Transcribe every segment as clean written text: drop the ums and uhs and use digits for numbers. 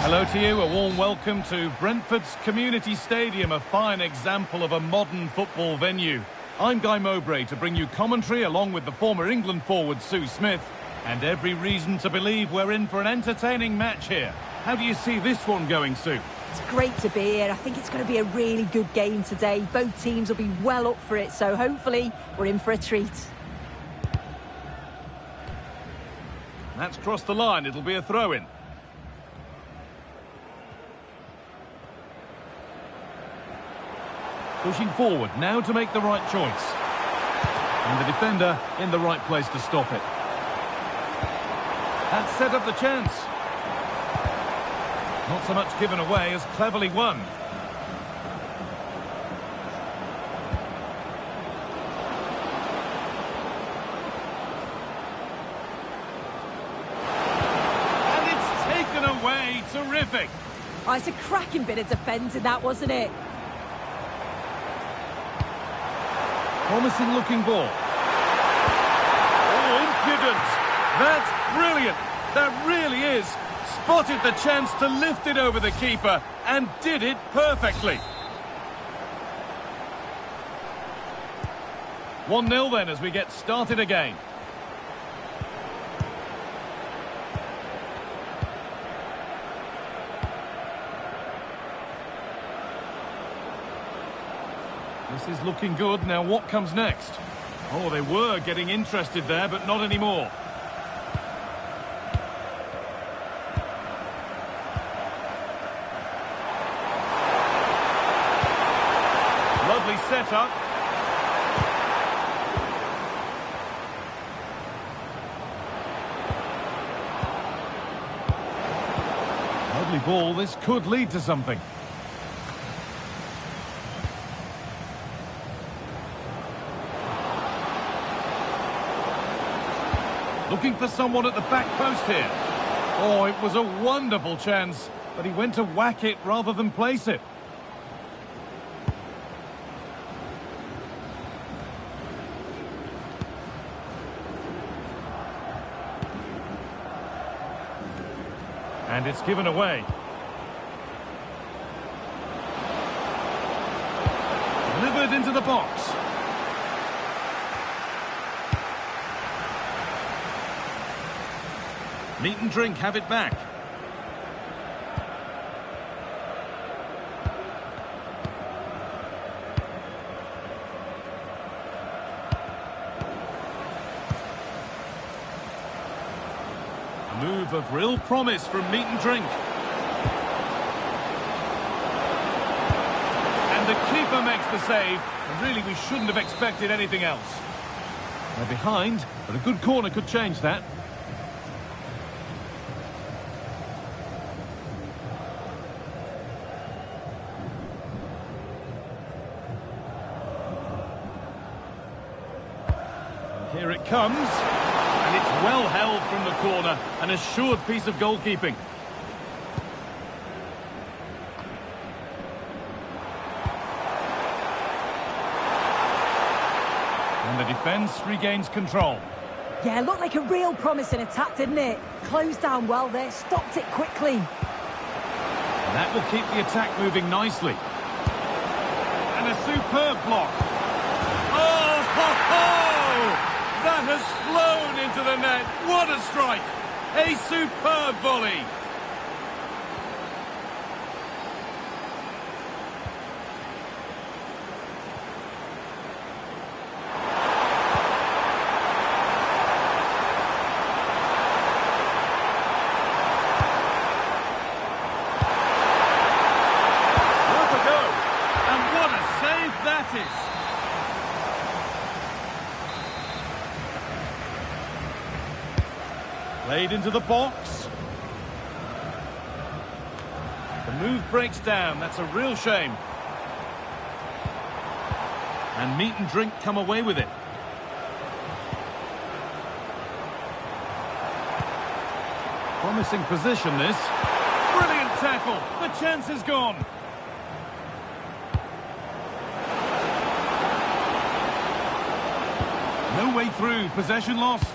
Hello to you, a warm welcome to Brentford's Community Stadium, a fine example of a modern football venue. I'm Guy Mowbray to bring you commentary along with the former England forward Sue Smith, and every reason to believe we're in for an entertaining match here. How do you see this one going, Sue? It's great to be here. I think it's going to be a really good game today. Both teams will be well up for it, so hopefully we're in for a treat. That's crossed the line, it'll be a throw-in. Pushing forward, now to make the right choice. And the defender in the right place to stop it. That set up the chance. Not so much given away as cleverly won. And it's taken away. Terrific. Oh, it's a cracking bit of defending, that, wasn't it? Promising looking ball. Oh, impudent. That's brilliant. That really is. Spotted the chance to lift it over the keeper and did it perfectly. 1-0 then as we get started again. This is looking good. Now what comes next? Oh, they were getting interested there, but not anymore. Lovely setup. Lovely ball. This could lead to something. Looking for someone at the back post here. Oh, it was a wonderful chance, but he went to whack it rather than place it. And it's given away. Delivered into the box. Meat and Drink have it back. A move of real promise from Meat and Drink. And the keeper makes the save. And really, we shouldn't have expected anything else. They're behind, but a good corner could change that. Here it comes, and it's well held from the corner, an assured piece of goalkeeping. And the defence regains control. Yeah, looked like a real promising attack, didn't it? Closed down well there, stopped it quickly. And that will keep the attack moving nicely. And a superb block. Oh, ho, ho! That has flown into the net. What a strike! A superb volley. Worth a go. And what a save that is. Played into the box. The move breaks down. That's a real shame. And Meat and Drink come away with it. Promising position, this. Brilliant tackle. The chance is gone. No way through. Possession lost.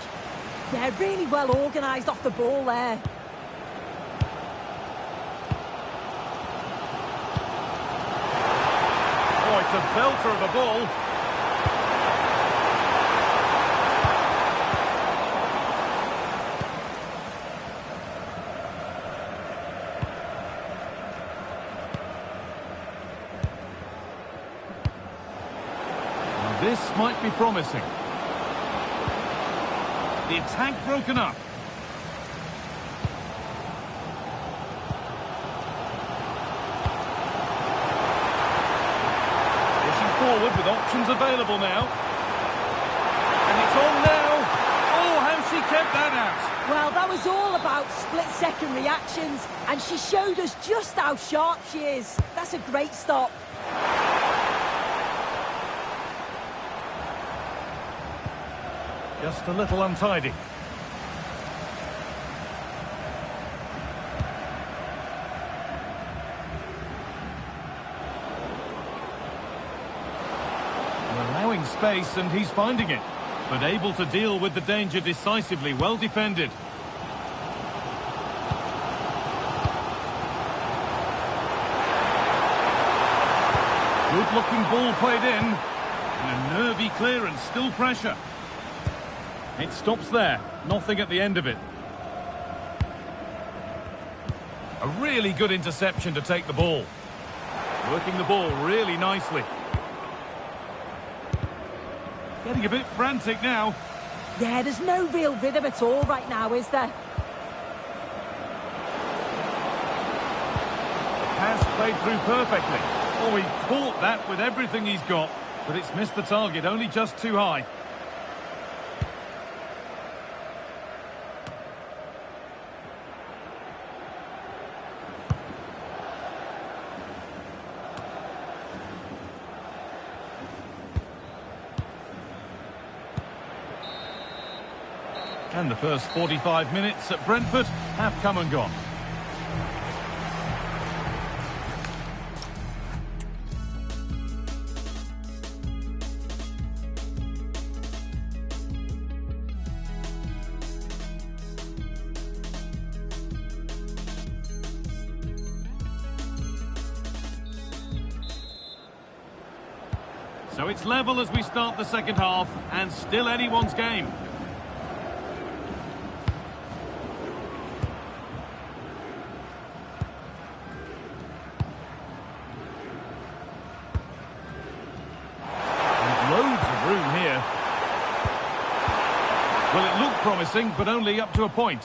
Yeah, really well organised off the ball there. Oh, it's a belter of a ball. This might be promising. The attack broken up. Pushing forward with options available now. And it's on now. Oh, how she kept that out. Well, that was all about split-second reactions, and she showed us just how sharp she is. That's a great stop. Just a little untidy. Allowing space, and he's finding it. But able to deal with the danger decisively. Well defended. Good-looking ball played in. And a nervy clearance, still pressure. It stops there. Nothing at the end of it. A really good interception to take the ball. Working the ball really nicely. Getting a bit frantic now. Yeah, there's no real rhythm at all right now, is there? The pass played through perfectly. Oh, he caught that with everything he's got. But it's missed the target, only just too high. And the first 45 minutes at Brentford have come and gone. So it's level as we start the second half, and still anyone's game. Well, it looked promising, but only up to a point.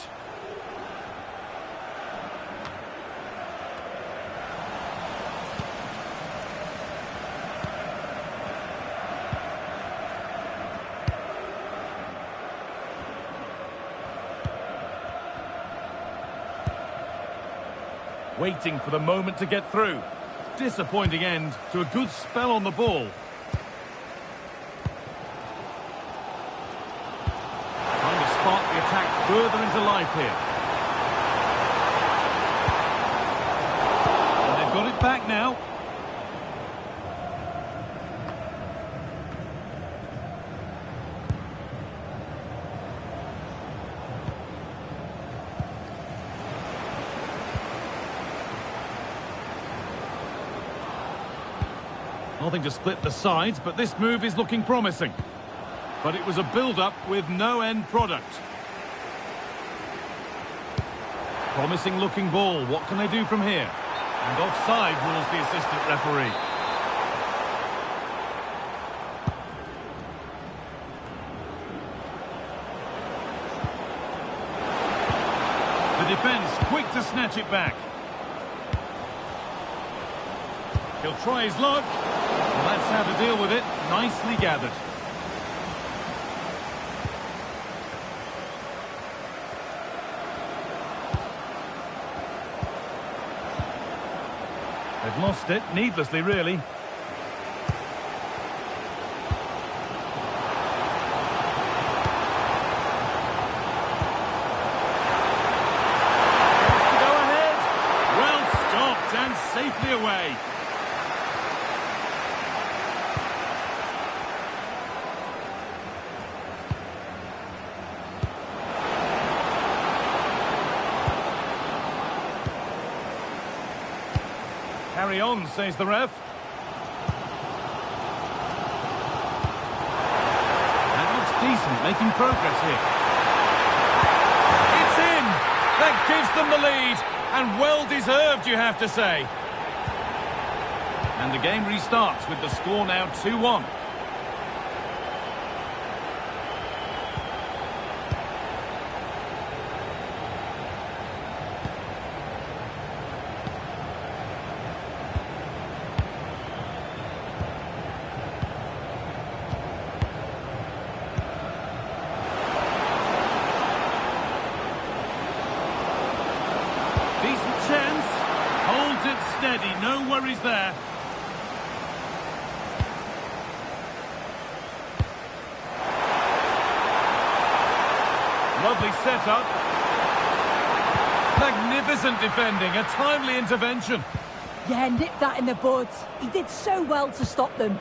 Waiting for the moment to get through. Disappointing end to a good spell on the ball. Spark the attack further into life here. And they've got it back now. Nothing to split the sides, but this move is looking promising. But it was a build-up with no end product. Promising looking ball. What can they do from here? And offside rules the assistant referee. The defence quick to snatch it back. He'll try his luck. Well, that's how to deal with it. Nicely gathered. They've lost it, needlessly, really. Wants to go ahead. Well stopped and safely away. Carry on, says the ref. Making progress here. It's in! That gives them the lead, and well-deserved, you have to say. And the game restarts with the score now 2-1. Decent chance. Holds it steady. No worries there. Lovely setup. Magnificent defending. A timely intervention. Yeah, nipped that in the bud. He did so well to stop them.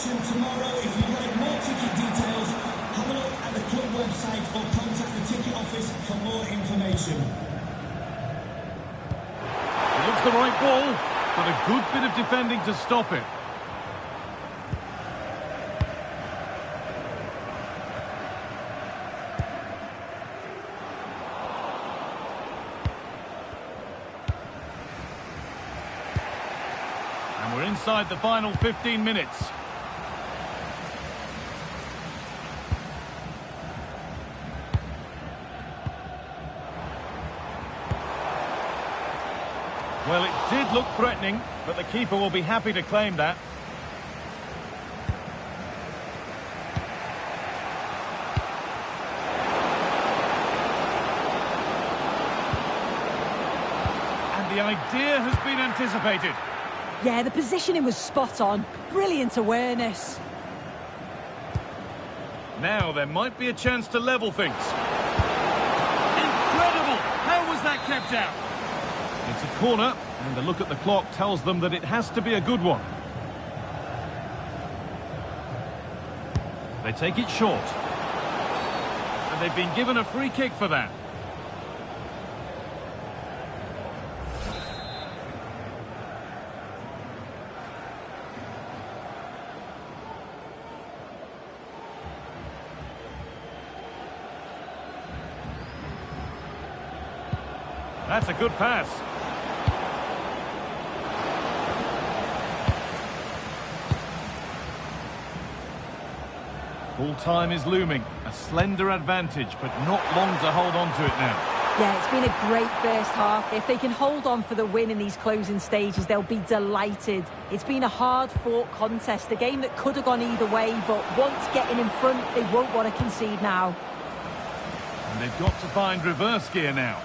Tomorrow, if you'd like more ticket details, have a look at the club website or contact the ticket office for more information. It looks the right ball, but a good bit of defending to stop it. And we're inside the final 15 minutes. Well, it did look threatening, but the keeper will be happy to claim that. And the idea has been anticipated. Yeah, the positioning was spot on. Brilliant awareness. Now there might be a chance to level things. Incredible! How was that kept out? It's a corner, and the look at the clock tells them that it has to be a good one. They take it short. And they've been given a free kick for that. That's a good pass. Full time is looming. A slender advantage, but not long to hold on to it now. Yeah, it's been a great first half. If they can hold on for the win in these closing stages, they'll be delighted. It's been a hard-fought contest, a game that could have gone either way, but once getting in front, they won't want to concede now. And they've got to find reverse gear now.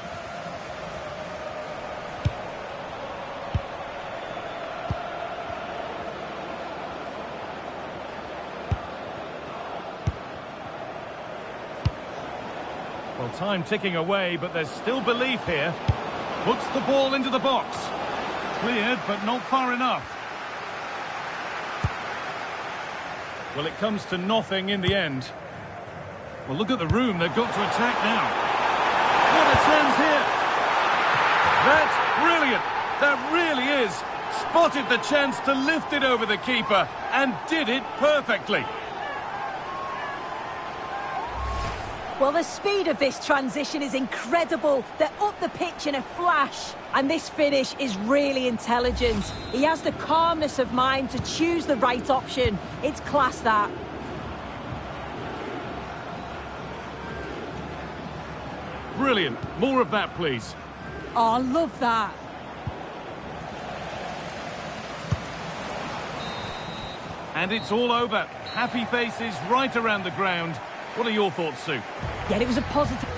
Well, time ticking away, but there's still belief here. Puts the ball into the box. Cleared, but not far enough. Well, it comes to nothing in the end. Well, look at the room. They've got to attack now. What a chance here. That's brilliant. That really is. Spotted the chance to lift it over the keeper and did it perfectly. Well, the speed of this transition is incredible. They're up the pitch in a flash. And this finish is really intelligent. He has the calmness of mind to choose the right option. It's class, that. Brilliant. More of that, please. Oh, I love that. And it's all over. Happy faces right around the ground. What are your thoughts, Sue? Yeah, it was a positive...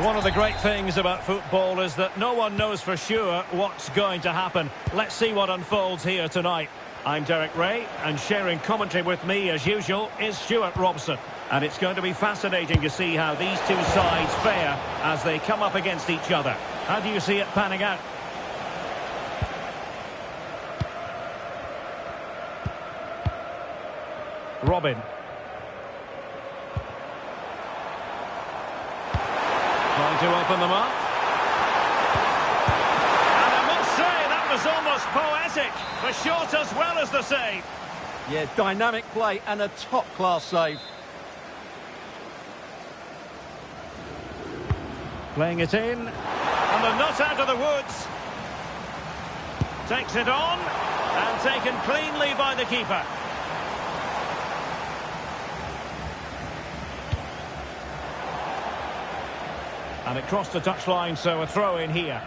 One of the great things about football is that no one knows for sure what's going to happen. Let's see what unfolds here tonight. I'm Derek Ray, and sharing commentary with me, as usual, is Stuart Robson. And it's going to be fascinating to see how these two sides fare as they come up against each other. How do you see it panning out? Robin. Trying to open them up. And I must say, that was almost poetic. The shot as well as the save. Yeah, dynamic play and a top-class save. Playing it in. And they're not out of the woods. Takes it on. And taken cleanly by the keeper. And it crossed the touchline, so a throw in here.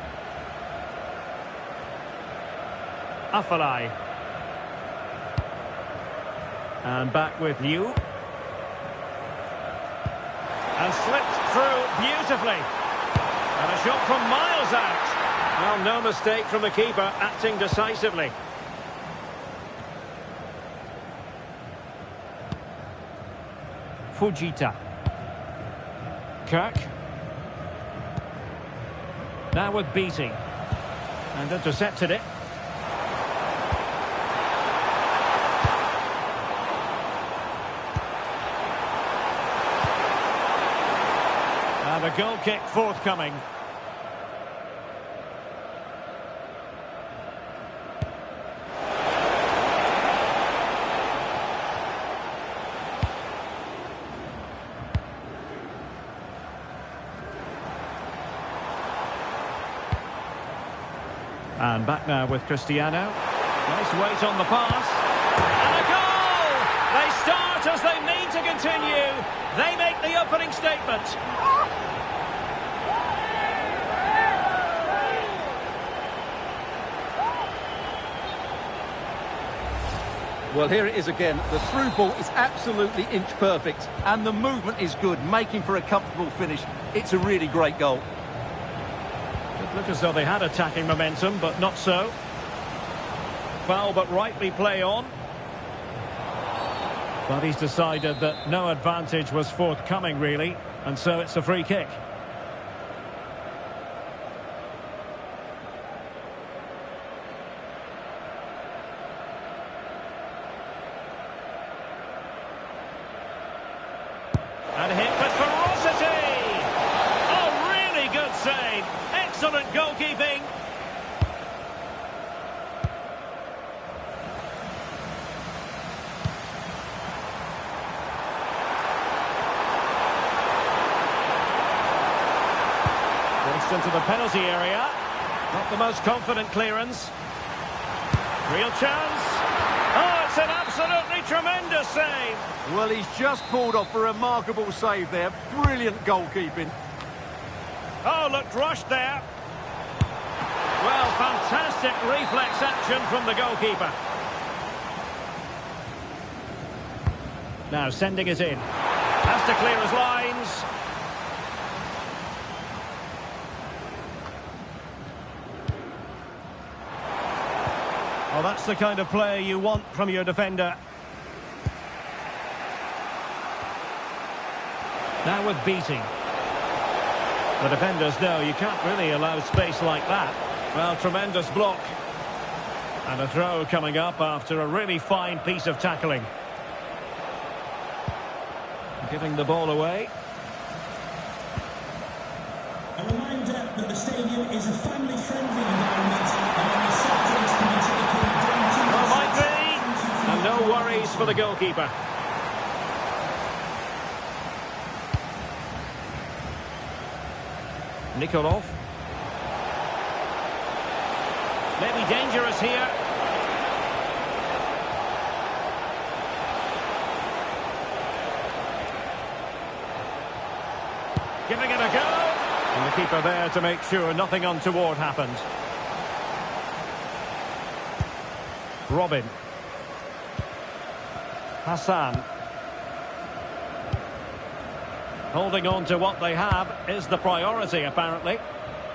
Afalai. And back with Liu. And slipped through beautifully. And a shot from miles out. Well, no mistake from the keeper, acting decisively. Fujita. Kirk. Now with Beattie. And intercepted it. And a goal kick forthcoming. And back now with Cristiano. Nice weight on the pass. And a goal! They start as they mean to continue. They make the opening statement. Well, here it is again. The through ball is absolutely inch perfect. And the movement is good, making for a comfortable finish. It's a really great goal. It looked as though they had attacking momentum, but not so. Foul, but rightly play on. But he's decided that no advantage was forthcoming, really, and so it's a free kick. And hit with ferocity! Oh, really good save! Excellent goalkeeping. Raced into the penalty area. Not the most confident clearance. Real chance. Oh, it's an absolutely tremendous save. Well, he's just pulled off a remarkable save there. Brilliant goalkeeping. Oh, looked rushed there. Well, fantastic reflex action from the goalkeeper. Now sending it in. Has to clear his lines. Well, that's the kind of play you want from your defender. Now with Beattie. The defenders know you can't really allow space like that. Well, tremendous block. And a throw coming up after a really fine piece of tackling. Giving the ball away. A reminder that the stadium is a family-friendly environment and only soft drinks can be taken down to... Well, might be. And no worries for the goalkeeper. Nikolov. Maybe dangerous here. Giving it a go. And the keeper there to make sure nothing untoward happened. Robin. Hassan. Holding on to what they have is the priority, apparently.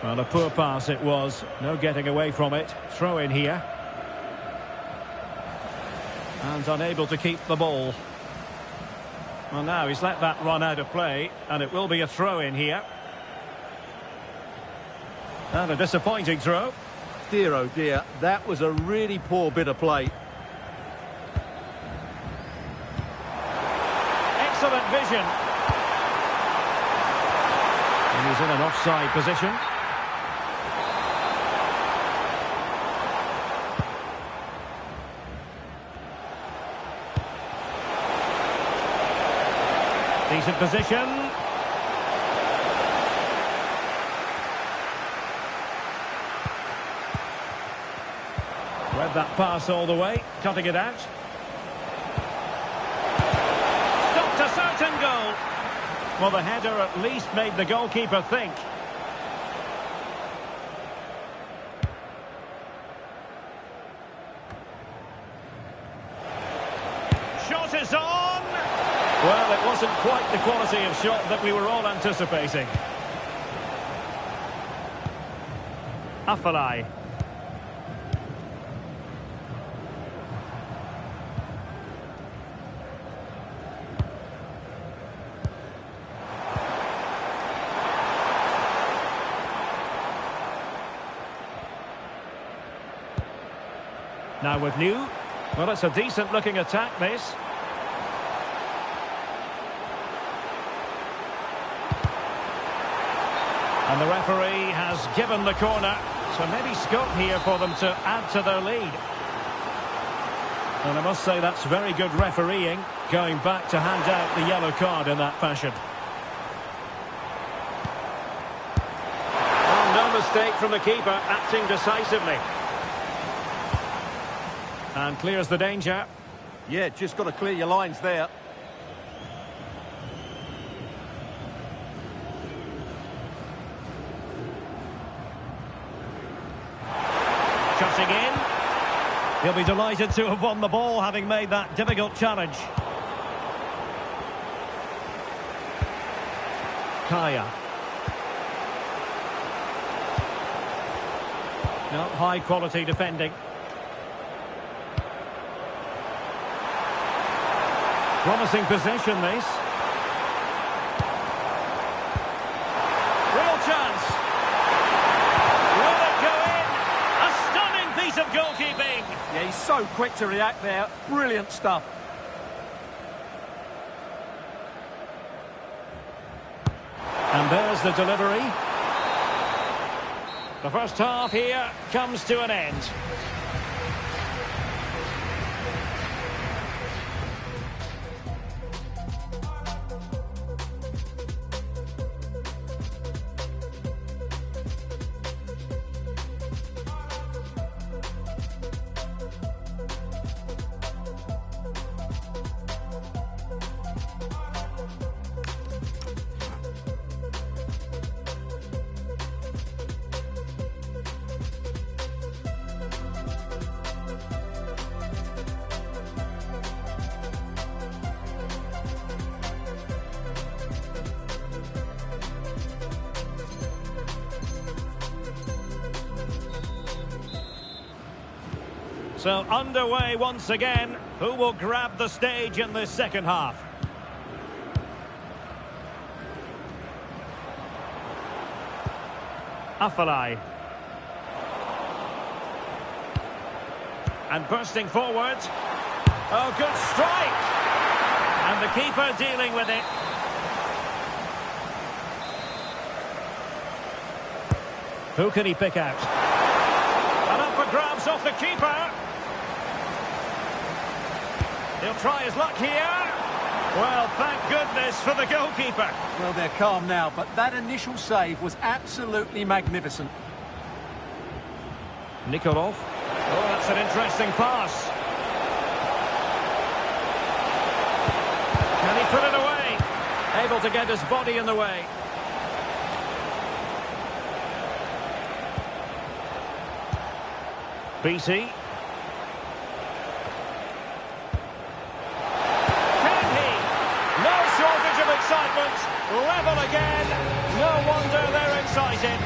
Well, a poor pass it was. No getting away from it. Throw in here. And unable to keep the ball. Well, now he's let that run out of play, and it will be a throw in here. And a disappointing throw. Dear, oh dear, that was a really poor bit of play. Excellent vision. And he's in an offside position. Decent position. Read that pass all the way, cutting it out. Stopped a certain goal. Well, the header at least made the goalkeeper think. Shot is on. Well, it wasn't quite the quality of shot that we were all anticipating. Afalai. Now with New. Well, it's a decent looking attack, this. And the referee has given the corner, so maybe scope here for them to add to their lead. And I must say that's very good refereeing, going back to hand out the yellow card in that fashion. Well, no mistake from the keeper, acting decisively. And clears the danger. Yeah, just got to clear your lines there. Shutting in. He'll be delighted to have won the ball, having made that difficult challenge. Kaya. No, high quality defending. Promising possession, this. Real chance. Will it go in? A stunning piece of goalkeeping. Yeah, he's so quick to react there. Brilliant stuff. And there's the delivery. The first half here comes to an end. So underway once again. Who will grab the stage in this second half? Afalai. And bursting forward. Oh, good strike! And the keeper dealing with it. Who can he pick out? And up for grabs off the keeper. He'll try his luck here. Well, thank goodness for the goalkeeper. Well, they're calm now, but that initial save was absolutely magnificent. Nikolov. Oh, that's an interesting pass. Can he put it away? Able to get his body in the way. BC. Can he? No shortage of excitement. Level again. No wonder they're excited.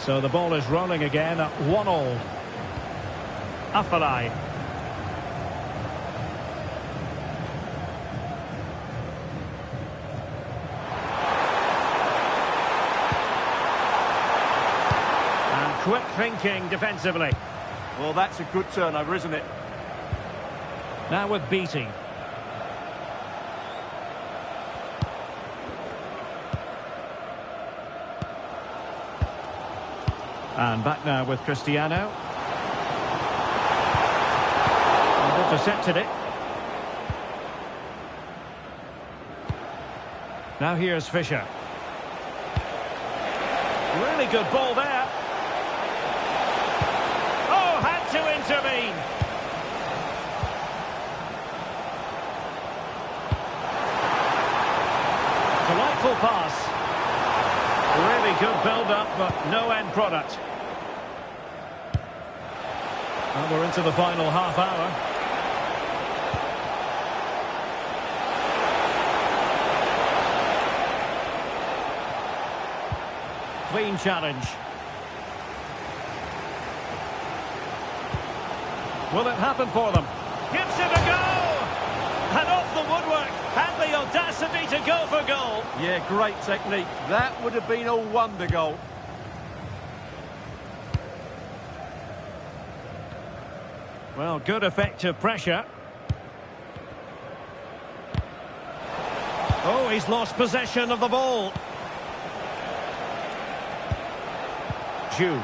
So the ball is rolling again at 1-1. Afellay. And quick thinking defensively. Well, that's a good turnover, isn't it? Now with Beattie. And back now with Cristiano. And intercepted it. Now here's Fisher. Really good ball there. Oh, had to intervene. Delightful pass. Really good build-up, but no end product. Well, we're into the final half hour. Clean challenge. Will it happen for them? Gives it a go! And off the woodwork, had the audacity to go for goal. Yeah, great technique. That would have been a wonder goal. Well, good effective pressure. Oh, he's lost possession of the ball. Ju.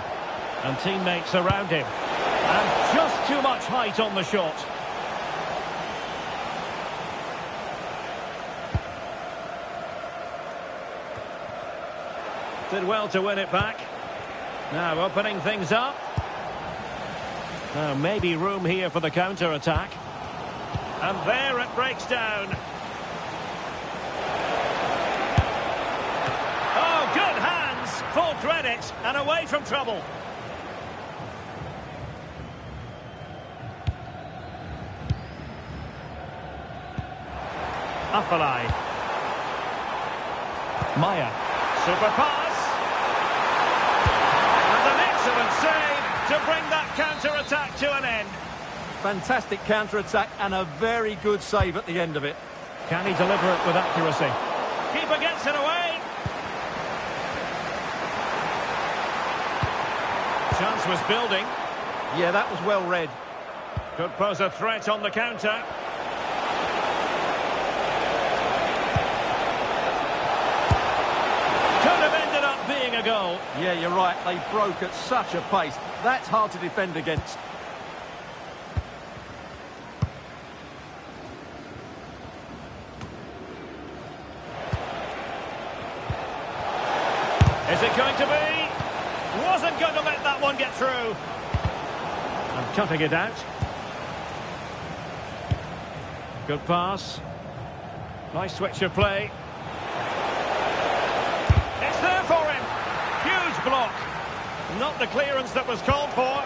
And teammates around him. And just too much height on the shot. Did well to win it back. Now opening things up. Now maybe room here for the counter-attack. And there it breaks down. Oh, good hands. Full credit and away from trouble. Afellay. Maya. Super pass. And an excellent save to bring that counter-attack to an end. Fantastic counter-attack and a very good save at the end of it. Can he deliver it with accuracy? Keeper gets it away. Chance was building. Yeah, that was well read. Could pose a threat on the counter. Could have ended up being a goal. Yeah, you're right. They broke at such a pace. That's hard to defend against. Is it going to be? Wasn't going to let that one get through. And cutting it out. Good pass. Nice switch of play. It's there for him. Huge block. Not the clearance that was called for.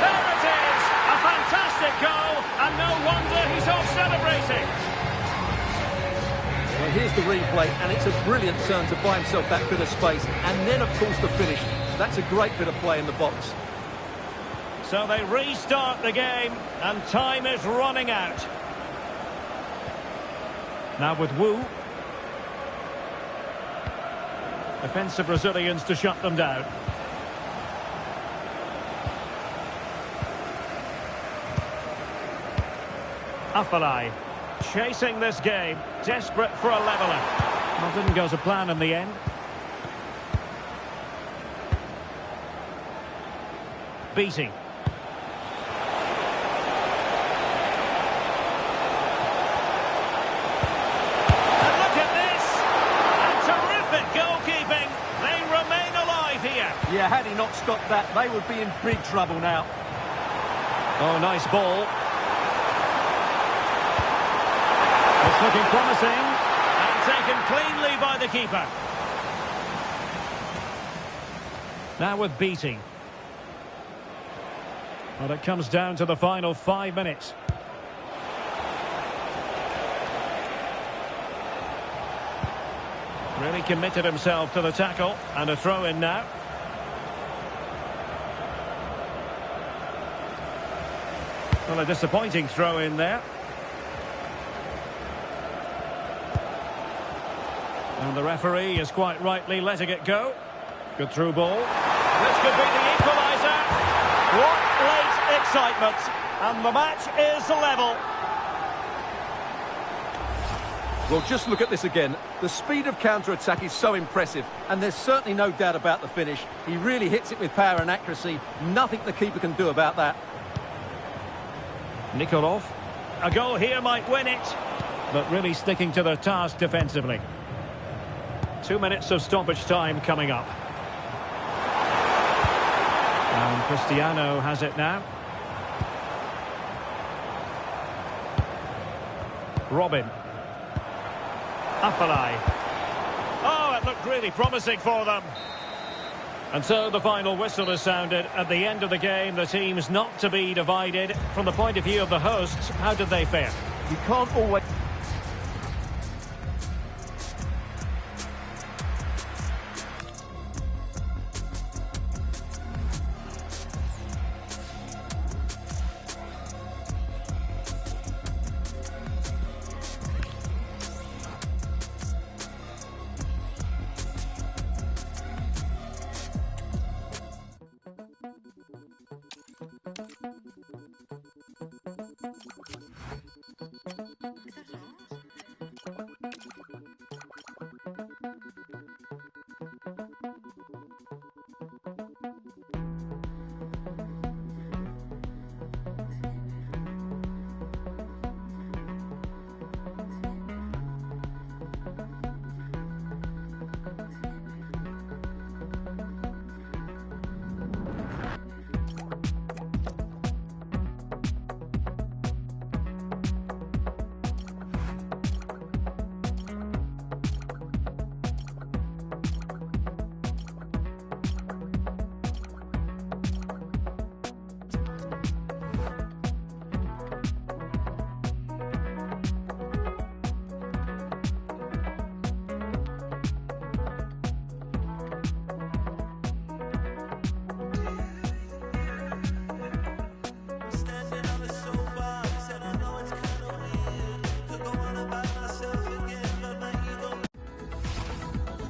There it is. A fantastic goal. And no wonder he's off celebrating. Well, here's the replay, and it's a brilliant turn to buy himself that bit of space. And then, of course, the finish. That's a great bit of play in the box. So they restart the game, and time is running out. Now with Wu. Defensive Brazilians to shut them down. Afellay. Chasing this game, desperate for a leveller. Well, didn't go to plan in the end. Beattie. And look at this! And terrific goalkeeping. They remain alive here. Yeah, had he not stopped that, they would be in big trouble now. Oh, nice ball. It's looking promising, and taken cleanly by the keeper. Now with Beattie. Well, it comes down to the final 5 minutes. Really committed himself to the tackle, and a throw in now. Well, a disappointing throw in there. And the referee is quite rightly letting it go. Good through ball. This could be the equaliser. What late excitement. And the match is level. Well, just look at this again. The speed of counter-attack is so impressive, and there's certainly no doubt about the finish. He really hits it with power and accuracy. Nothing the keeper can do about that. Nikolov. A goal here might win it. But really sticking to their task defensively. 2 minutes of stoppage time coming up. And Cristiano has it now. Robin. Afellay. Oh, it looked really promising for them. And so the final whistle is sounded. At the end of the game, the team's not to be divided. From the point of view of the hosts, how did they fare? You can't always...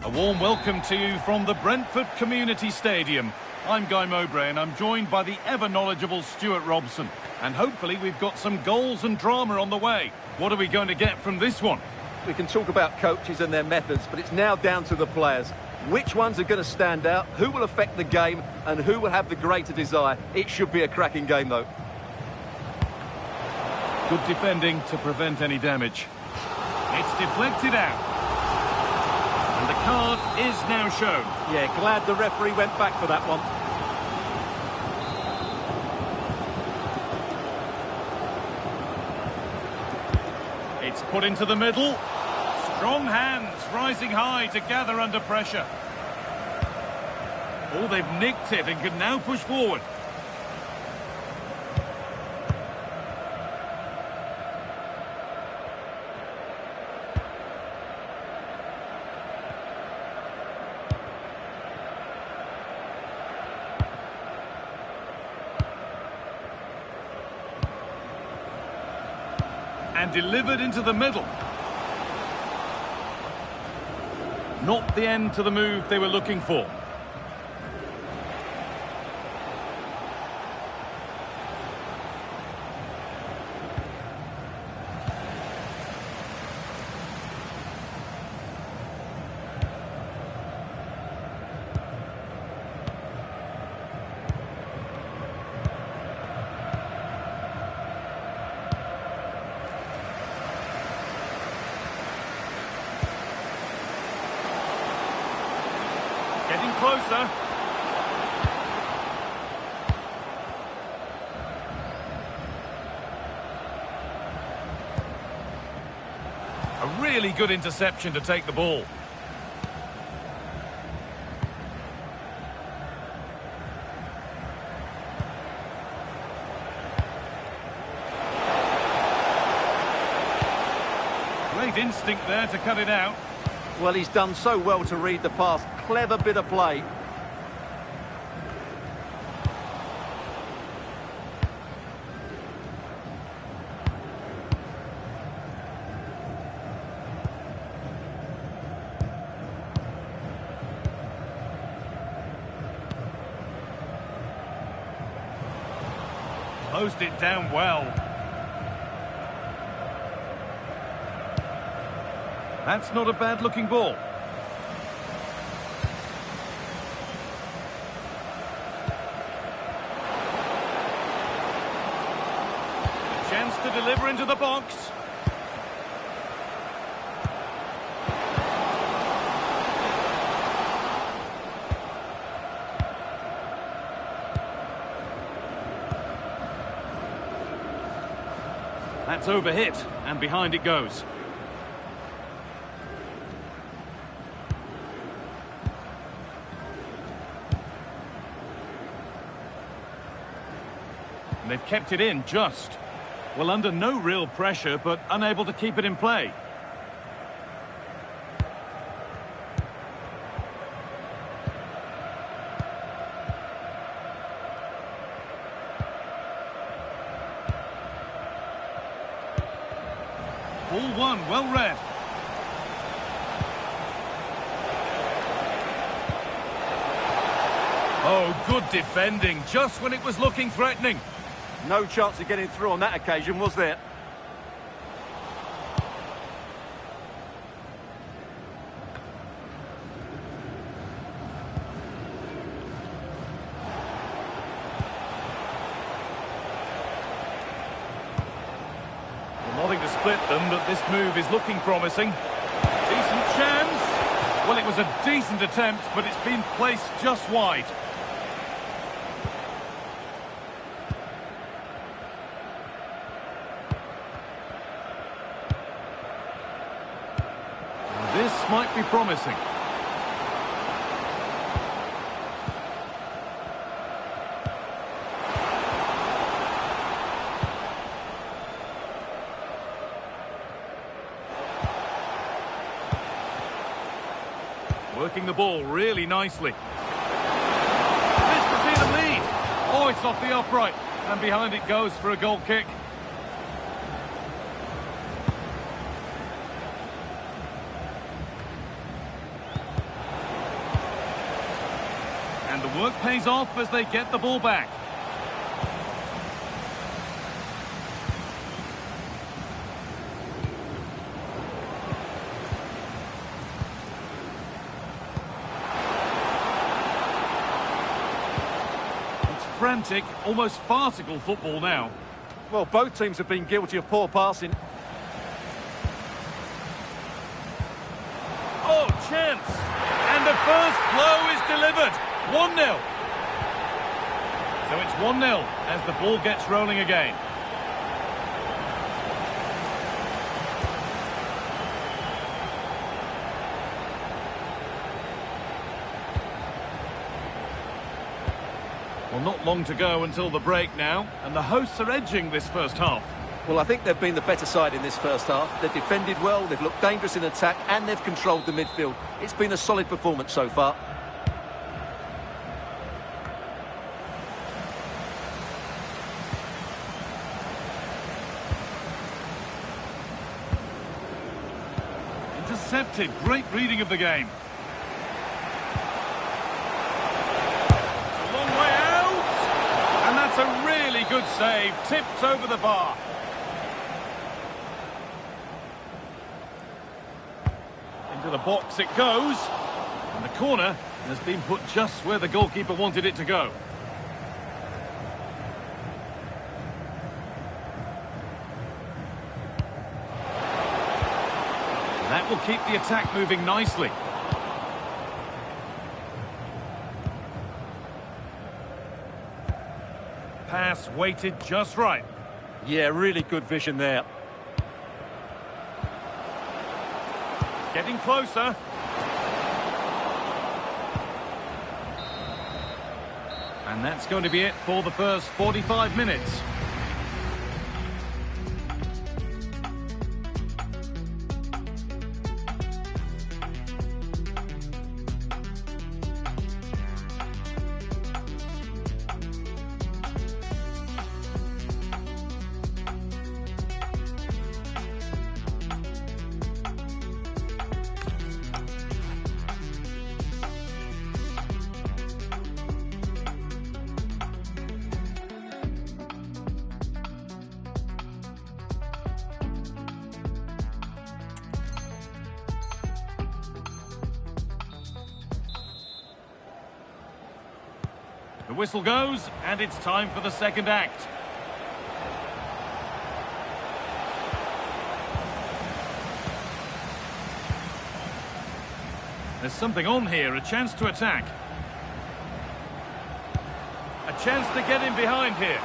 A warm welcome to you from the Brentford Community Stadium. I'm Guy Mowbray and I'm joined by the ever-knowledgeable Stuart Robson. And hopefully we've got some goals and drama on the way. What are we going to get from this one? We can talk about coaches and their methods, but it's now down to the players. Which ones are going to stand out, who will affect the game, and who will have the greater desire? It should be a cracking game, though. Good defending to prevent any damage. It's deflected out. And the card is now shown. Yeah, glad the referee went back for that one. It's put into the middle. Strong hands rising high to gather under pressure. Oh, they've nicked it and can now push forward. And delivered into the middle. Not the end to the move they were looking for. Getting closer. A really good interception to take the ball. his instinct there to cut it out. Well, he's done so well to read the pass. Clever bit of play. Closed it down well. That's not a bad-looking ball. A chance to deliver into the box. That's overhit, and behind it goes. And they've kept it in just. Well, under no real pressure, but unable to keep it in play. Ball one, well read. Oh, good defending, just when it was looking threatening. No chance of getting through on that occasion, was there? Nothing to split them, but this move is looking promising. Decent chance. Well, it was a decent attempt, but it's been placed just wide. This might be promising. Working the ball really nicely. Missed to see the lead. Oh, it's off the upright. And behind it goes for a goal kick. And the work pays off as they get the ball back. Frantic, almost farcical football now. Well, both teams have been guilty of poor passing. Oh, chance! And the first blow is delivered. 1-0. So it's 1-0 as the ball gets rolling again. Well, not long to go until the break now, and the hosts are edging this first half. Well, I think they've been the better side in this first half. They've defended well, they've looked dangerous in attack, and they've controlled the midfield. It's been a solid performance so far. Intercepted, great reading of the game. That's a really good save, tipped over the bar. Into the box it goes. And the corner has been put just where the goalkeeper wanted it to go. That will keep the attack moving nicely. Pass weighted just right. Yeah, really good vision there. Getting closer. And that's going to be it for the first 45 minutes. The whistle goes, and it's time for the second act. There's something on here, a chance to attack. A chance to get in behind here.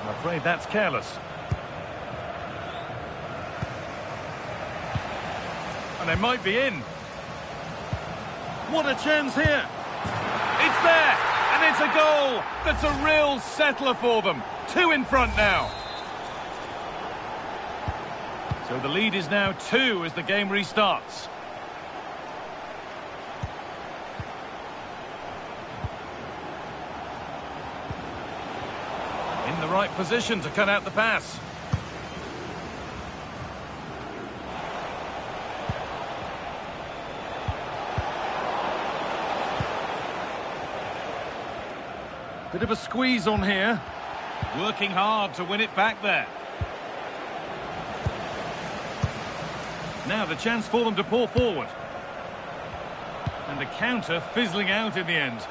I'm afraid that's careless. And they might be in. What a chance here. It's there, and it's a goal. That's a real settler for them. 2 in front now. So the lead is now 2 as the game restarts. In the right position to cut out the pass. Bit of a squeeze on here. Working hard to win it back there. Now the chance for them to pour forward. And the counter fizzling out in the end.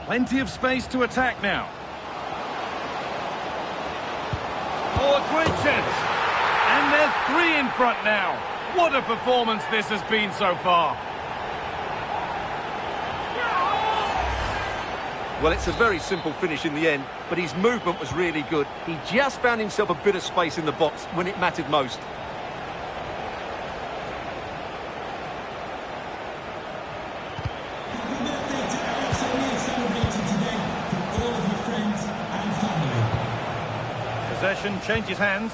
Plenty of space to attack now. Oh, a great chance. And they're 3 in front now. What a performance this has been so far. Well, it's a very simple finish in the end, but his movement was really good. He just found himself a bit of space in the box when it mattered most. Possession changes hands.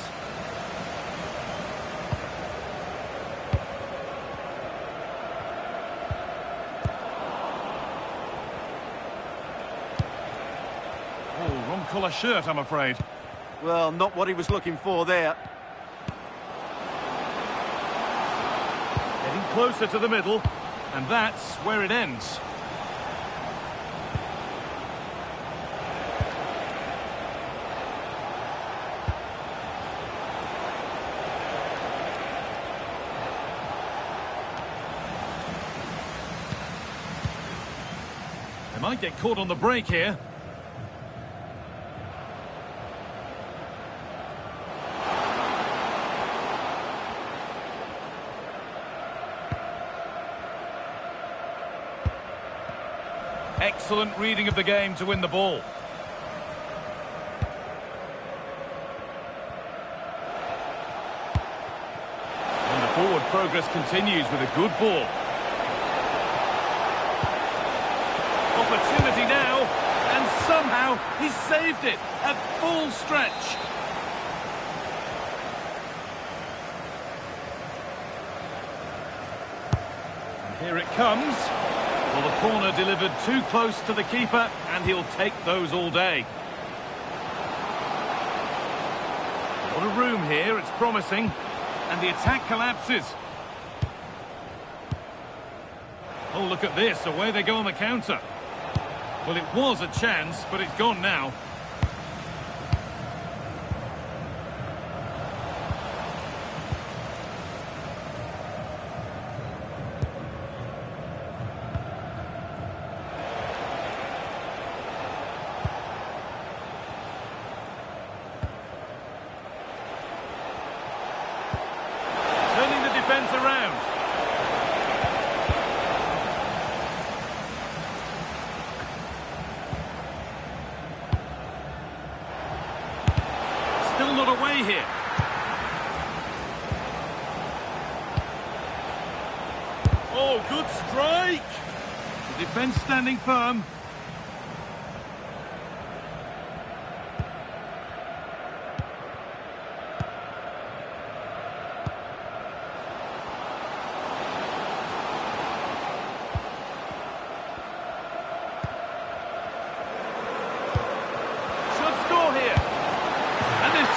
Oh, wrong colour shirt, I'm afraid. Well, not what he was looking for there. Getting closer to the middle, and that's where it ends. They might get caught on the break here. Excellent reading of the game to win the ball. And the forward progress continues with a good ball. Opportunity now, and somehow he's saved it at full stretch. And here it comes. Well, the corner delivered too close to the keeper, and he'll take those all day. What a room here, it's promising. And the attack collapses. Oh, look at this, away they go on the counter. Well, it was a chance, but it's gone now. Turning the defence around. Still not away here. Oh, good strike! The defence standing firm.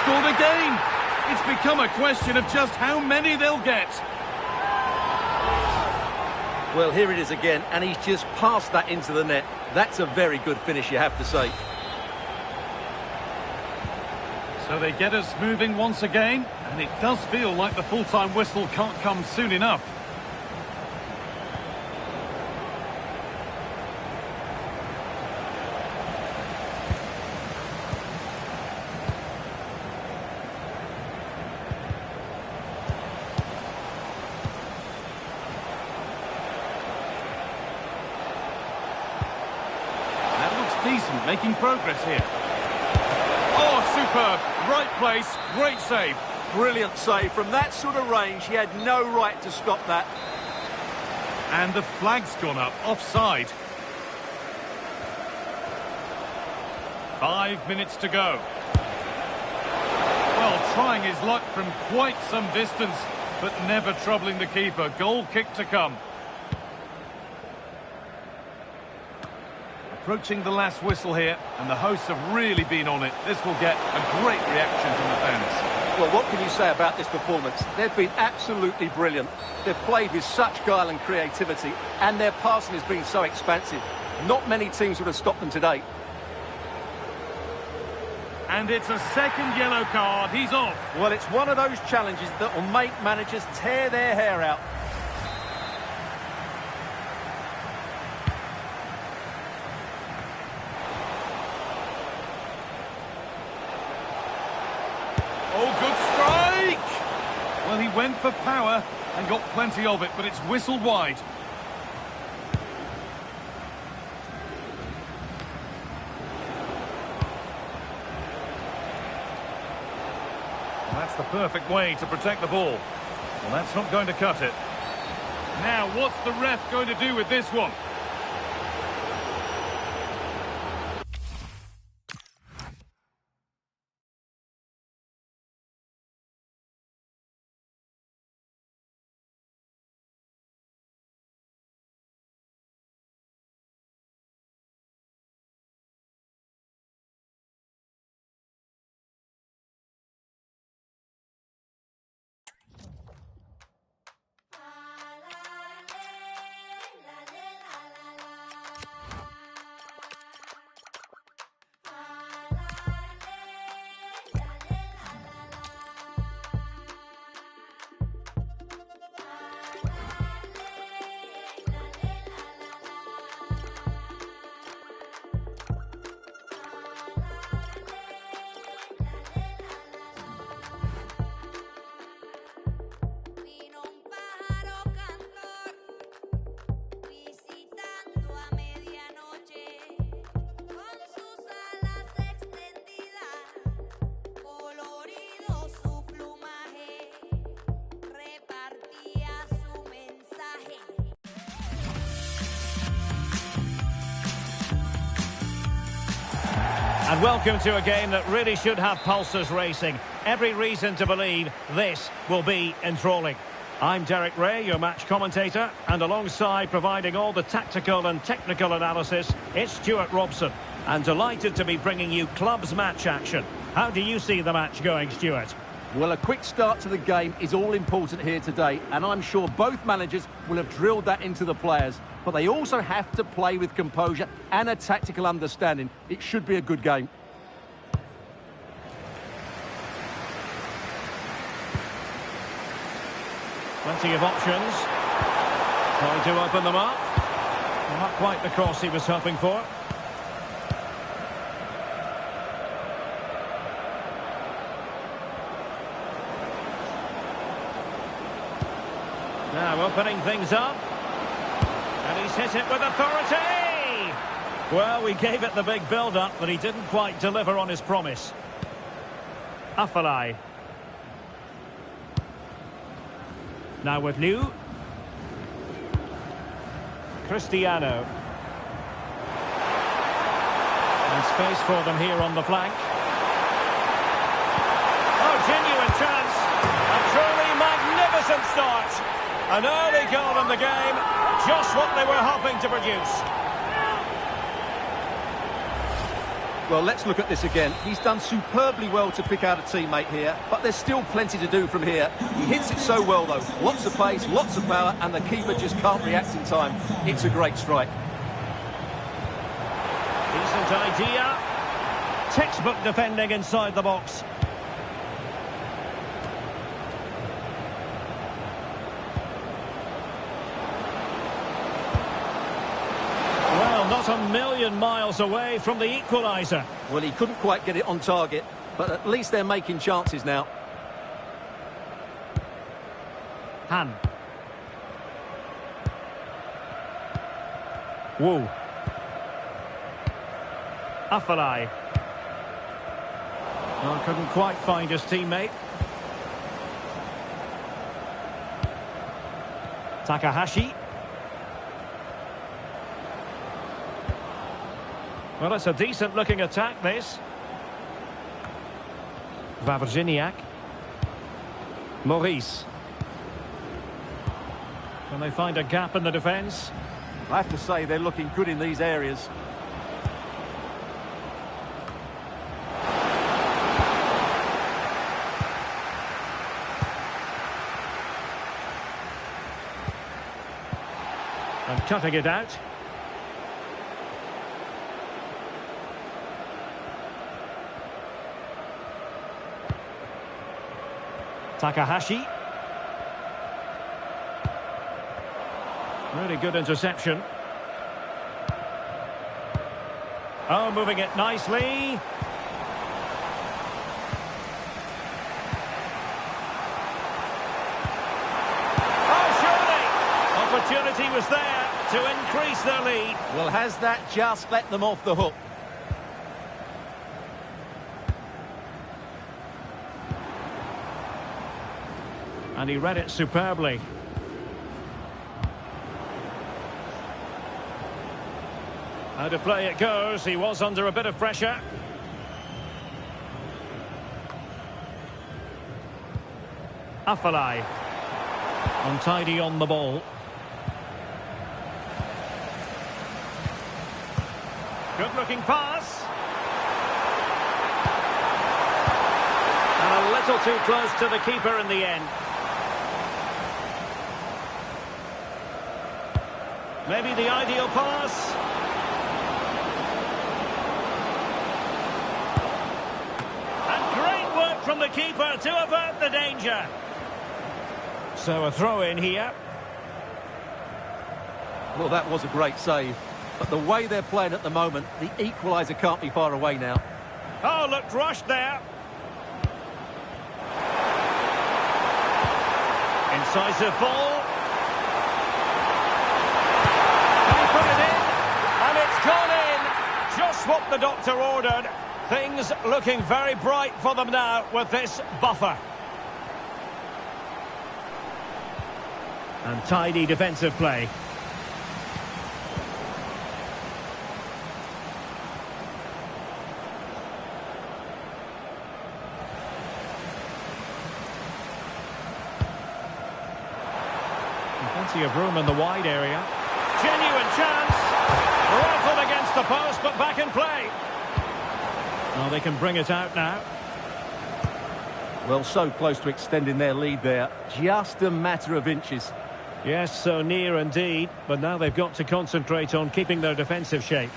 scored again. It's become a question of just how many they'll get. Well, here it is again, and he's just passed that into the net. That's a very good finish, you have to say. So they get us moving once again, and it does feel like the full-time whistle can't come soon enough. Decent, making progress here. Oh, superb. Right place, great save. Brilliant save. From that sort of range, he had no right to stop that. And the flag's gone up, offside. 5 minutes to go. Well, trying his luck from quite some distance, but never troubling the keeper. Goal kick to come. Approaching the last whistle here, and the hosts have really been on it. This will get a great reaction from the fans. Well, what can you say about this performance? They've been absolutely brilliant. They've played with such guile and creativity, and their passing has been so expansive. Not many teams would have stopped them today. And it's a second yellow card. He's off. Well, it's one of those challenges that will make managers tear their hair out. Oh, good strike! Well, he went for power and got plenty of it, but it's whistled wide. That's the perfect way to protect the ball. Well, that's not going to cut it. Now, what's the ref going to do with this one? And welcome to a game that really should have pulses racing. Every reason to believe this will be enthralling. I'm Derek Ray, your match commentator, and alongside providing all the tactical and technical analysis, it's Stuart Robson. And delighted to be bringing you clubs match action. How do you see the match going, Stuart? Well, a quick start to the game is all important here today, and I'm sure both managers will have drilled that into the players. But they also have to play with composure and a tactical understanding. It should be a good game. Plenty of options. Trying to open them up. Not quite the cross he was hoping for. Now opening things up. And he's hit it with authority! Well, we gave it the big build-up, but he didn't quite deliver on his promise. Afellay. Now with Liu. Cristiano. And space for them here on the flank. Oh, genuine chance. A truly magnificent start. An early goal in the game. Just what they were hoping to produce. Well, let's look at this again. He's done superbly well to pick out a teammate here, but there's still plenty to do from here. He hits it so well, though. Lots of pace, lots of power, and the keeper just can't react in time. It's a great strike. Decent idea. Textbook defending inside the box. Well, not a million miles away from the equaliser. Well, he couldn't quite get it on target, but at least they're making chances now. Han. Wu. Afalai. Well, couldn't quite find his teammate. Takahashi. Well, it's a decent-looking attack, this. Wawrzyniak. Maurice. Can they find a gap in the defence? I have to say they're looking good in these areas. And cutting it out. Takahashi. Really good interception. Oh, moving it nicely. Oh, surely! Opportunity was there to increase their lead. Well, has that just let them off the hook? And he read it superbly. How to play it goes. He was under a bit of pressure. Afalai. Untidy on the ball. Good looking pass. And a little too close to the keeper in the end. Maybe the ideal pass. And great work from the keeper to avert the danger. So a throw in here. Well, that was a great save. But the way they're playing at the moment, the equaliser can't be far away now. Oh, looked rushed there. Incisive ball. Put it in, and it's gone in. Just what the doctor ordered. Things looking very bright for them now with this buffer. And tidy defensive play. Plenty of room in the wide area. Genuine chance. Rifled against the post, but back in play. Well, they can bring it out now. Well, so close to extending their lead there. Just a matter of inches. Yes, so near indeed. But now they've got to concentrate on keeping their defensive shape.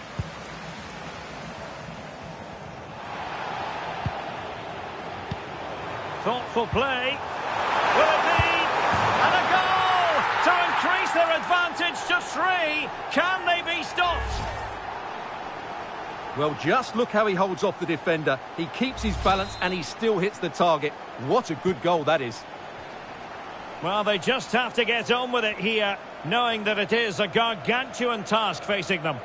Thoughtful play. Will it be? And a goal to increase their advantage to 3. Can they be stopped? Well, just look how he holds off the defender. He keeps his balance and he still hits the target. What a good goal that is. Well, they just have to get on with it here, knowing that it is a gargantuan task facing them.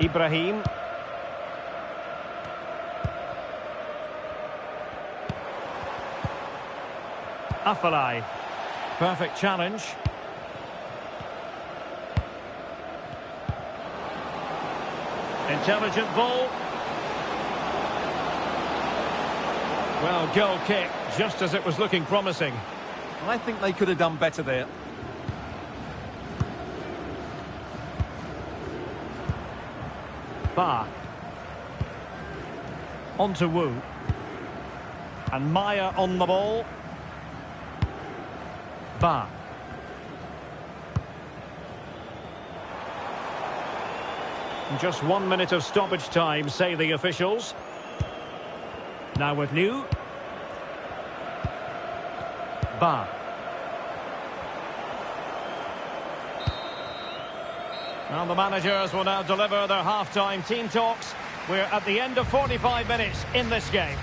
Ibrahim. Afalai. Perfect challenge. Intelligent ball. Well, goal kick, just as it was looking promising. I think they could have done better there. Ba. On to Wu. And Maya on the ball. Ba. Just 1 minute of stoppage time, say the officials. Now with Liu. Ba. Well, the managers will now deliver their half-time team talks. We're at the end of 45 minutes in this game.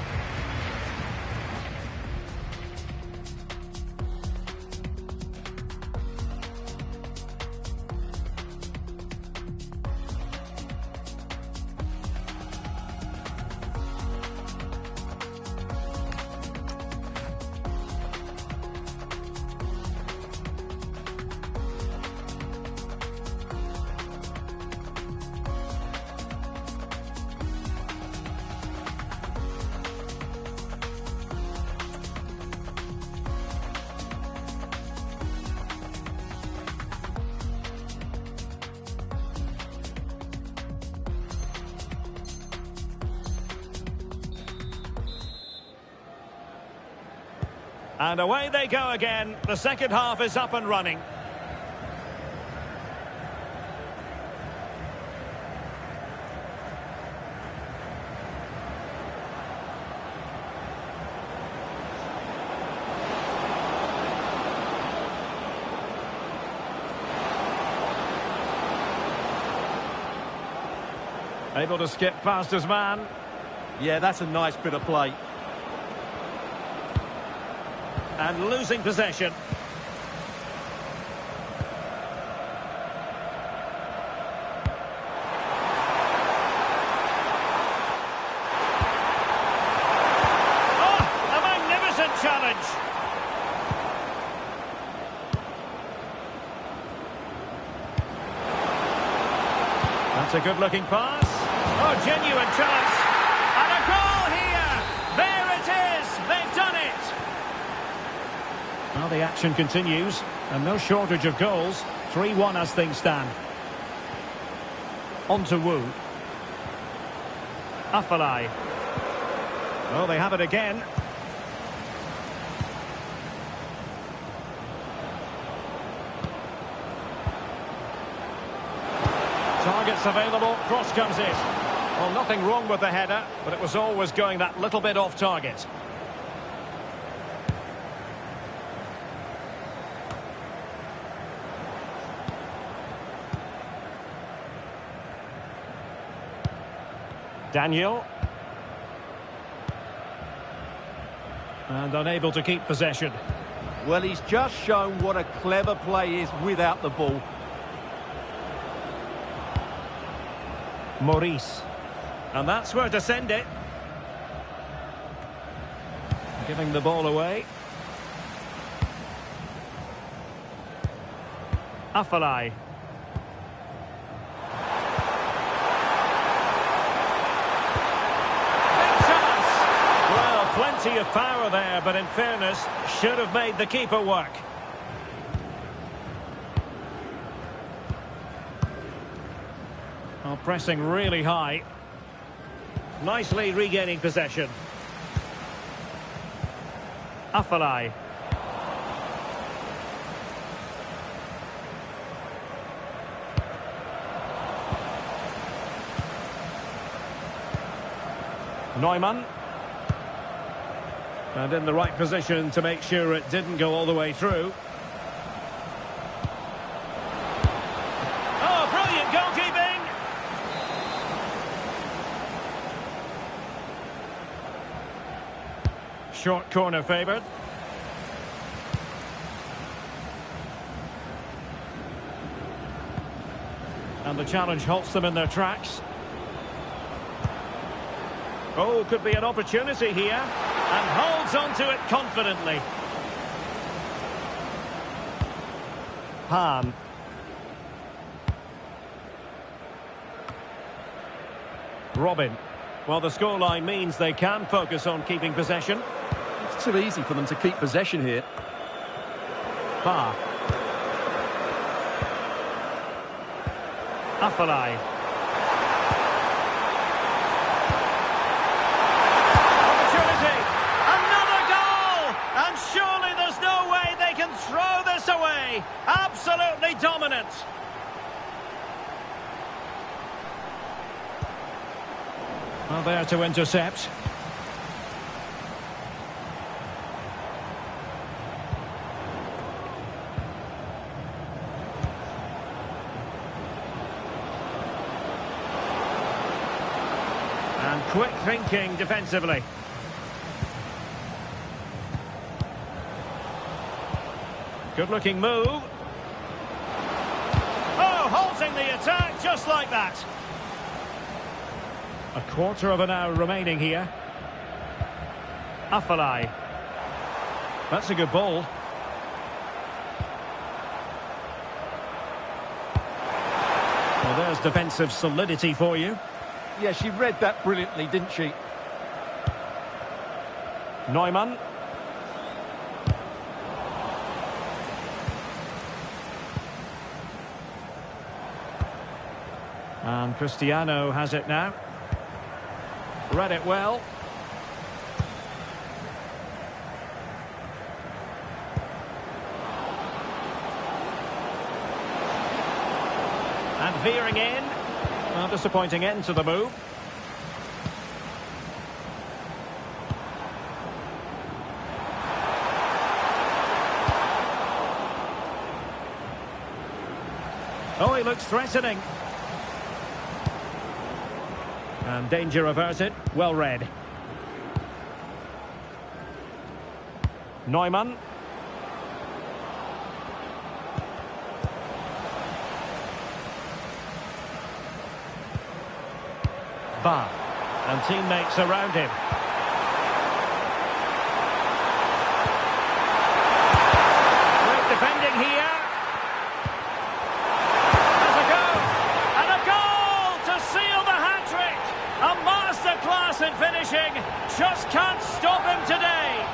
And away they go again. The second half is up and running. Able to skip past his man. Yeah, that's a nice bit of play. And losing possession. Oh, a magnificent challenge. That's a good-looking pass. Oh, genuine chance. And a goal here. There it is. They've done it. Well, the action continues, and no shortage of goals. 3-1 as things stand. On to Wu. Afalai. Oh, they have it again. Targets available, cross comes in. Well, nothing wrong with the header, but it was always going that little bit off target. Daniel. And unable to keep possession. Well, he's just shown what a clever play is without the ball. Maurice. And that's where to send it. Giving the ball away. Afalai. Plenty of power there, but in fairness, should have made the keeper work. Oh, pressing really high. Nicely regaining possession. Afalai. Neumann. And in the right position to make sure it didn't go all the way through. Oh, brilliant goalkeeping! Short corner favoured. And the challenge halts them in their tracks. Oh, could be an opportunity here. And holds on to it confidently. Han. Robin. Well, the scoreline means they can focus on keeping possession. It's too easy for them to keep possession here. Ba. Afalai. Well, there to intercept. And quick thinking defensively. Good-looking move. Oh, halting the attack just like that. A quarter of an hour remaining here. Afalai. That's a good ball. Well, there's defensive solidity for you. Yeah, she read that brilliantly, didn't she? Neumann. And Cristiano has it now. Read it well. And veering in. A disappointing end to the move. Oh, he looks threatening. And danger averted. Well read. Neumann. Ba. And teammates around him. Great defending here. There's a go. And a goal to seal the hat-trick. A masterclass in finishing. Just can't stop him today.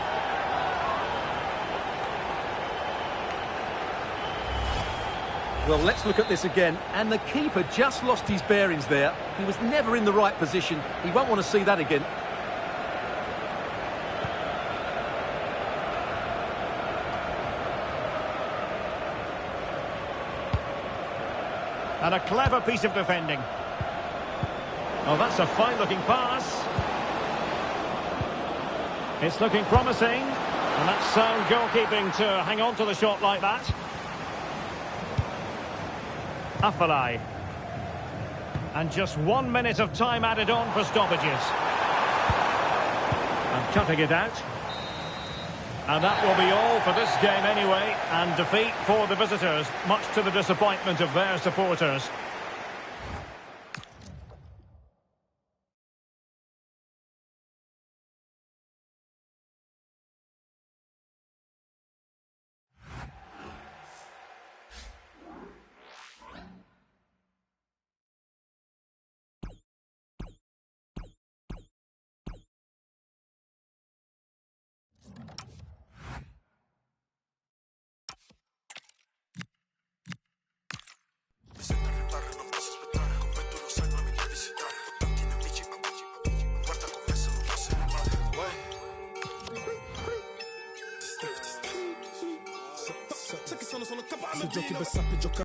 Well, let's look at this again. And the keeper just lost his bearings there. He was never in the right position. He won't want to see that again. And a clever piece of defending. Oh, that's a fine-looking pass. It's looking promising. And that's sound goalkeeping to hang on to the shot like that. Afalai. And just 1 minute of time added on for stoppages. And cutting it out. And that will be all for this game anyway. And defeat for the visitors, much to the disappointment of their supporters. Se giochi per sappi giocare